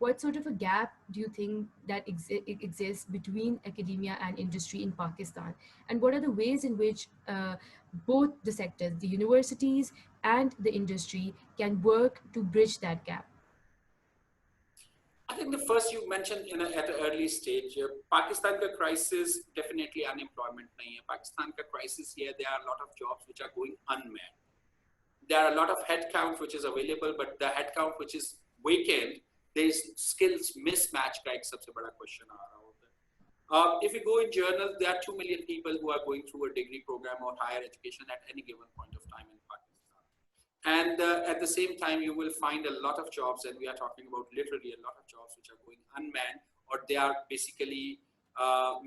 what sort of a gap do you think that exists between academia and industry in Pakistan? And what are the ways in which both the sectors, the universities and the industry, can work to bridge that gap? I think the first you mentioned at an early stage, Pakistan ka crisis definitely unemployment nahi hai. Pakistan ka crisis here, there are a lot of jobs which are going unmanned. There are a lot of headcount which is available, but the headcount which is vacant, there is skills mismatch का एक सबसे बड़ा question आ रहा होता है. If you go in journals, there are 2 million people who are going through a degree program or higher education at any given point of time in Pakistan. And at the same time, you will find a lot of jobs, and we are talking about literally a lot of jobs which are going unmanned, or they are basically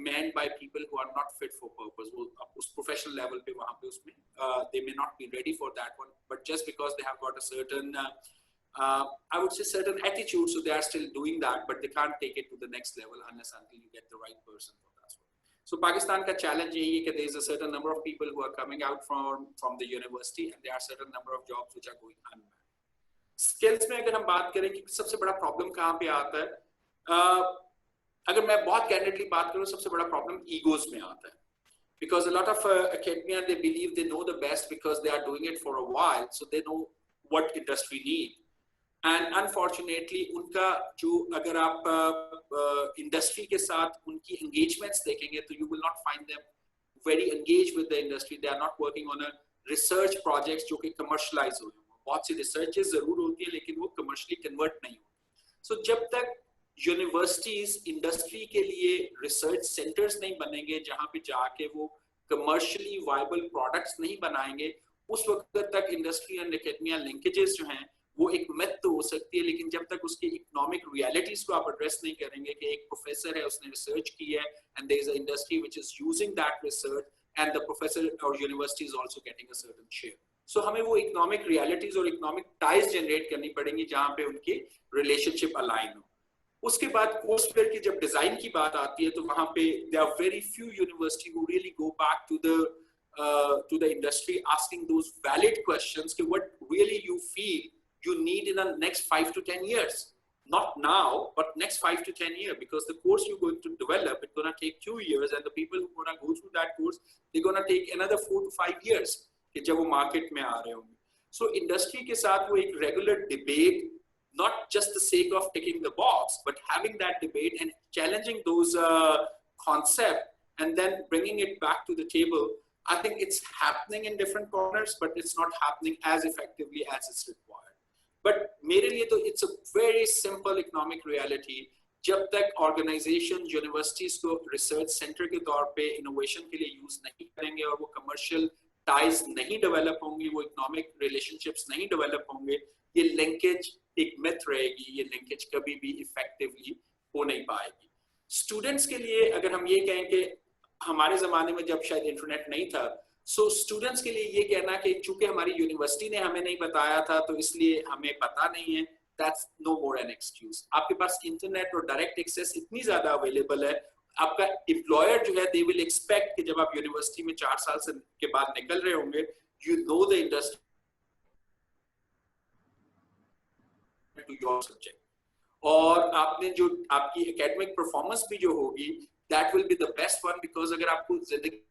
manned by people who are not fit for purpose. उस professional level पे वहाँ पे उसमें they may not be ready for that one, but just because they have got a certain I would say certain attitude, so they are still doing that, but they can't take it to the next level unless until you get the right person for that one. So Pakistan का challenge यही है कि there is a certain number of people who are coming out from the university, and there are certain number of jobs which are going unmanned. Skills में अगर हम बात करें कि सबसे बड़ा problem कहाँ पे आता है, अगर मैं बहुत candidly बात करूँ, सबसे बड़ा problem egos में आता है. Because a lot of academia, they believe they know the best because they are doing it for a while, so they know what industry need. And unfortunately, उनका जो अगर आप industry के साथ उनकी engagements देखेंगे, तो you will not find them very engaged with the industry. They are not working on a research projects जो कि commercialize हो. बहुत सी researches जरूर होती है, लेकिन वो commercially convert नहीं होती. So जब तक universities industry के लिए research centers नहीं बनेंगे, जहाँ पे जाके वो commercially viable products नहीं बनाएंगे, उस वक्त तक industry and academia linkages जो हैं वो एक myth तो हो सकती है, लेकिन जब तक उसकी economic realities को आप address नहीं करेंगे कि एक professor है, उसने research की है, and there is an industry which is using that research, and the professor or university is also getting a certain share. So हमें वो economic realities और economic ties generate करनी पड़ेंगी जहाँ पे उनके relationship align हो. उसके बाद course fair की जब design की बात आती है, तो वहाँ पे there are very few university who really go back to the industry asking those valid questions कि what really you feel you need in the next 5 to 10 years. Not now, but next 5 to 10 years, because the course you're going to develop, it's going to take 2 years, and the people who are going to go through that course, they're going to take another 4 to 5 years कि जब वो market में आ रहे होंगे. So industry के साथ वो एक regular debate, not just the sake of ticking the box, but having that debate and challenging those concepts and then bringing it back to the table. I think it's happening in different corners, but it's not happening as effectively as it's required. But मेरे लिए तो it's a very simple economic reality. जब तक organizations, universities को research center के तौर पे innovation के लिए use नहीं करेंगे और वो commercial ties नहीं develop होंगी, वो economic relationships नहीं develop होंगे, ये linkage एक myth रहेगी, ये linkage कभी भी effectively हो नहीं पाएगी. Students के लिए अगर हम ये कहें कि हमारे ज़माने में जब शायद इंटरनेट नहीं था, so students के लिए ये कहना कि चूंकि हमारी यूनिवर्सिटी ने हमें नहीं बताया था तो इसलिए हमें पता नहीं है, that's no more an excuse. आपके पास इंटरनेट और डायरेक्ट एक्सेस इतनी ज्यादा अवेलेबल है, आपका एम्प्लॉयर जो है they will expect कि जब आप यूनिवर्सिटी में 4 साल से के बाद निकल रहे होंगे, you know the industry to your subject. और आपने जो आपकी academic performance भी जो होगी, that will be the best one, because अगर आपको जिंदगी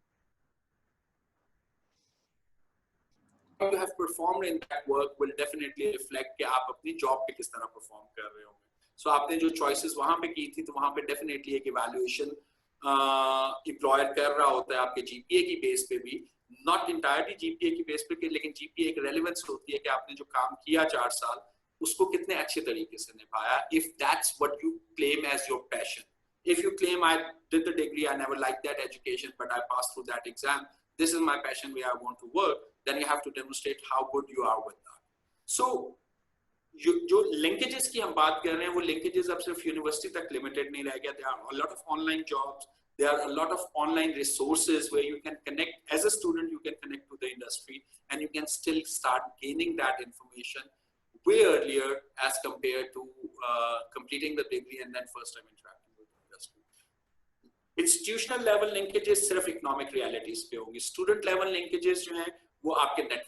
you have performed in that work will definitely reflect कि आप अपनी job पे किस तरह perform कर रहे होंगे. So आपने जो choices वहाँ पे की थी, तो वहाँ पे definitely एक evaluation employer कर रहा होता है आपके GPA की base पे भी, not entirely GPA की base पे, लेकिन GPA एक relevance होती है कि आपने जो काम किया 4 साल उसको कितने अच्छे तरीके से निभाया. If that's what you claim as your passion, if you claim I did the degree, I never liked that education, but I passed through that exam, this is my passion where I want to work, then you have to demonstrate how good you are with that. So जो linkages की हम बात कर रहे हैं, वो linkages अब सिर्फ university तक limited नहीं रह गया. There are a lot of online jobs, there are a lot of online resources where you can connect as a student, you can connect to the industry, and you can still start gaining that information way earlier as compared to completing the degree and then first time interacting with the industry. Institutional level linkages सिर्फ economic realities पे होंगी. Student level linkages जो हैं वो आपके network